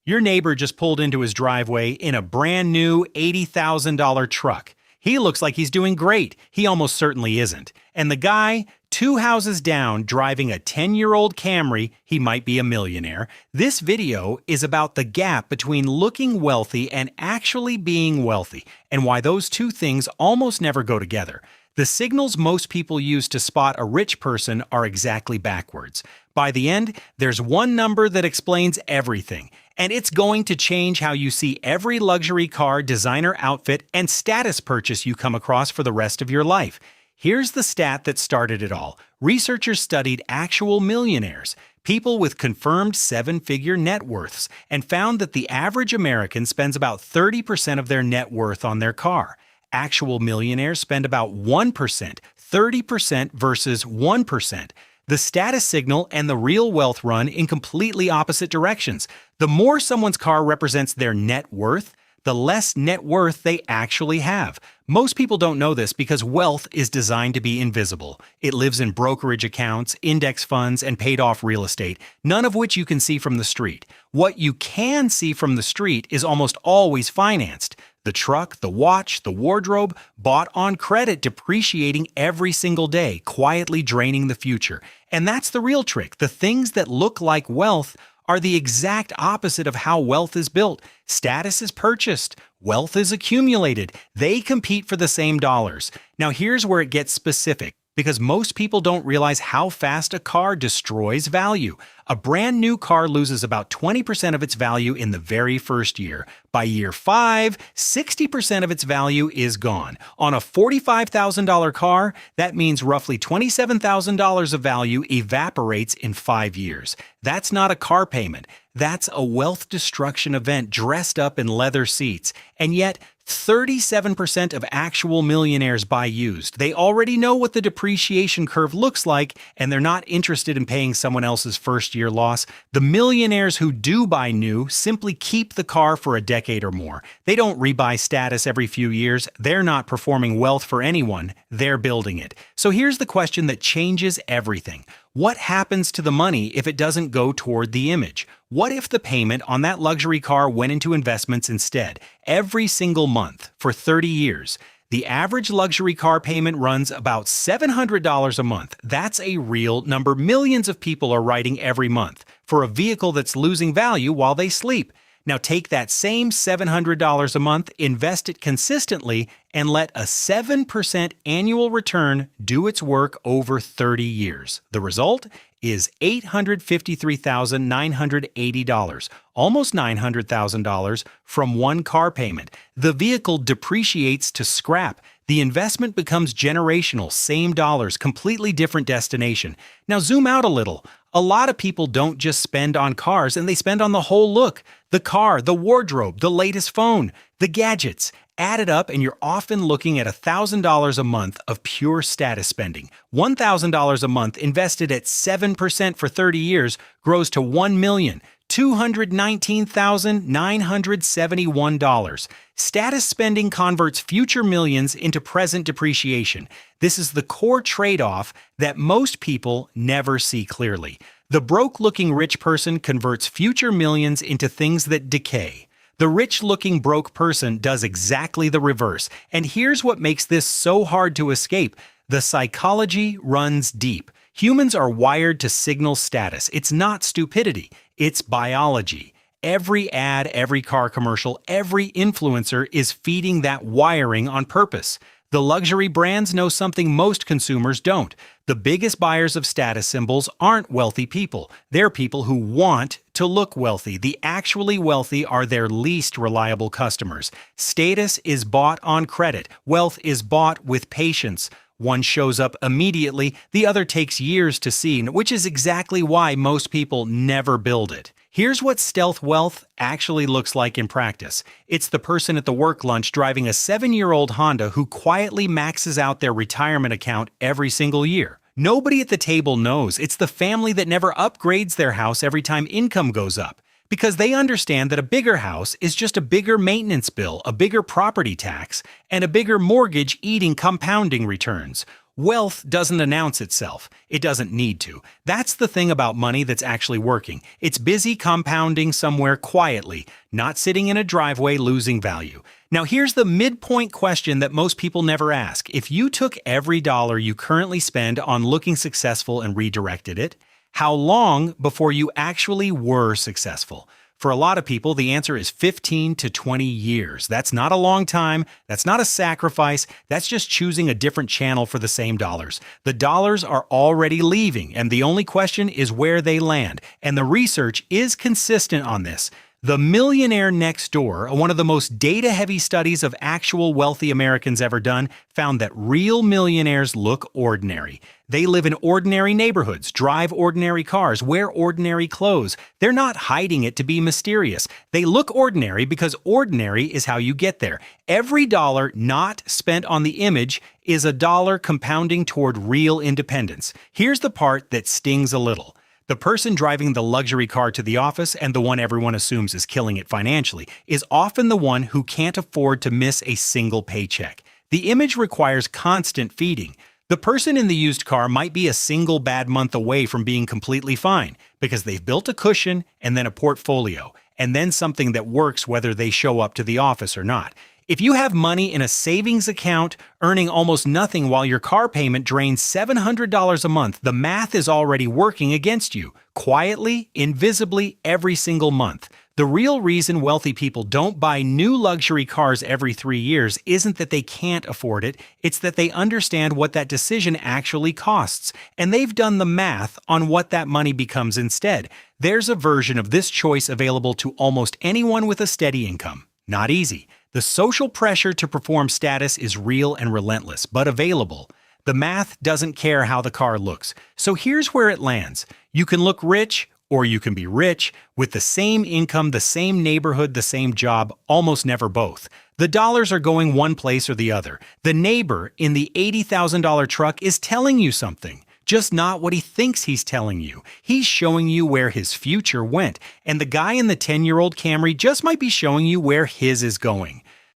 Your neighbor just pulled into his driveway in a brand new $80,000 truck. He looks like he's doing great. He almost certainly isn't. And the guy, two houses down, driving a 10-year-old Camry, he might be a millionaire. This video is about the gap between looking wealthy and actually being wealthy, and why those two things almost never go together. The signals most people use to spot a rich person are exactly backwards. By the end, there's one number that explains everything, and it's going to change how you see every luxury car, designer outfit, and status purchase you come across for the rest of your life. Here's the stat that started it all. Researchers studied actual millionaires, people with confirmed seven-figure net worths, and found that the average American spends about 30% of their net worth on their car. Actual millionaires spend about 1%, 30% versus 1%. The status signal and the real wealth run in completely opposite directions. The more someone's car represents their net worth, the less net worth they actually have. Most people don't know this because wealth is designed to be invisible. It lives in brokerage accounts, index funds, and paid-off real estate, none of which you can see from the street. What you can see from the street is almost always financed. The truck, the watch, the wardrobe, bought on credit, depreciating every single day, quietly draining the future. And that's the real trick. The things that look like wealth are the exact opposite of how wealth is built. Status is purchased. Wealth is accumulated. They compete for the same dollars. Now here's where it gets specific, because most people don't realize how fast a car destroys value. A brand new car loses about 20% of its value in the very first year. By year 5, 60% of its value is gone. On a $45,000 car, that means roughly $27,000 of value evaporates in 5 years. That's not a car payment. That's a wealth destruction event dressed up in leather seats. And yet, 37% of actual millionaires buy used. They already know what the depreciation curve looks like, and they're not interested in paying someone else's first-year loss. The millionaires who do buy new simply keep the car for a decade or more. They don't rebuy status every few years. They're not performing wealth for anyone. They're building it. So here's the question that changes everything. What happens to the money if it doesn't go toward the image? What if the payment on that luxury car went into investments instead, every single month, for 30 years? The average luxury car payment runs about $700 a month. That's a real number millions of people are writing every month for a vehicle that's losing value while they sleep. Now take that same $700 a month, invest it consistently, and let a 7% annual return do its work over 30 years. The result is $853,980, almost $900,000 from one car payment. The vehicle depreciates to scrap. The investment becomes generational, same dollars, completely different destination. Now zoom out a little. A lot of people don't just spend on cars, and they spend on the whole look. The car, the wardrobe, the latest phone, the gadgets. Add it up and you're often looking at $1,000 a month of pure status spending. $1,000 a month invested at 7% for 30 years grows to $1,219,971. Status spending converts future millions into present depreciation. This is the core trade-off that most people never see clearly. The broke-looking rich person converts future millions into things that decay. The rich-looking broke person does exactly the reverse. And here's what makes this so hard to escape. The psychology runs deep. Humans are wired to signal status. It's not stupidity. It's biology. Every ad, every car commercial, every influencer is feeding that wiring on purpose. The luxury brands know something most consumers don't. The biggest buyers of status symbols aren't wealthy people. They're people who want to look wealthy. The actually wealthy are their least reliable customers. Status is bought on credit. Wealth is bought with patience. One shows up immediately, the other takes years to see, which is exactly why most people never build it. Here's what stealth wealth actually looks like in practice. It's the person at the work lunch driving a 7-year-old Honda who quietly maxes out their retirement account every single year. Nobody at the table knows. It's the family that never upgrades their house every time income goes up, because they understand that a bigger house is just a bigger maintenance bill, a bigger property tax, and a bigger mortgage eating compounding returns. Wealth doesn't announce itself. It doesn't need to. That's the thing about money that's actually working. It's busy compounding somewhere quietly, not sitting in a driveway losing value. Now here's the midpoint question that most people never ask. If you took every dollar you currently spend on looking successful and redirected it, how long before you actually were successful? For a lot of people, the answer is 15 to 20 years. That's not a long time. That's not a sacrifice. That's just choosing a different channel for the same dollars. The dollars are already leaving, and the only question is where they land. And the research is consistent on this. The Millionaire Next Door, one of the most data-heavy studies of actual wealthy Americans ever done, found that real millionaires look ordinary. They live in ordinary neighborhoods, drive ordinary cars, wear ordinary clothes. They're not hiding it to be mysterious. They look ordinary because ordinary is how you get there. Every dollar not spent on the image is a dollar compounding toward real independence. Here's the part that stings a little. The person driving the luxury car to the office and the one everyone assumes is killing it financially is often the one who can't afford to miss a single paycheck. The image requires constant feeding. The person in the used car might be a single bad month away from being completely fine because they've built a cushion and then a portfolio and then something that works whether they show up to the office or not. If you have money in a savings account, earning almost nothing while your car payment drains $700 a month, the math is already working against you, quietly, invisibly, every single month. The real reason wealthy people don't buy new luxury cars every 3 years isn't that they can't afford it, it's that they understand what that decision actually costs, and they've done the math on what that money becomes instead. There's a version of this choice available to almost anyone with a steady income. Not easy. The social pressure to perform status is real and relentless, but available. The math doesn't care how the car looks. So here's where it lands. You can look rich, or you can be rich, with the same income, the same neighborhood, the same job, almost never both. The dollars are going one place or the other. The neighbor in the $80,000 truck is telling you something. Just not what he thinks he's telling you. He's showing you where his future went, and the guy in the 10-year-old Camry just might be showing you where his is going.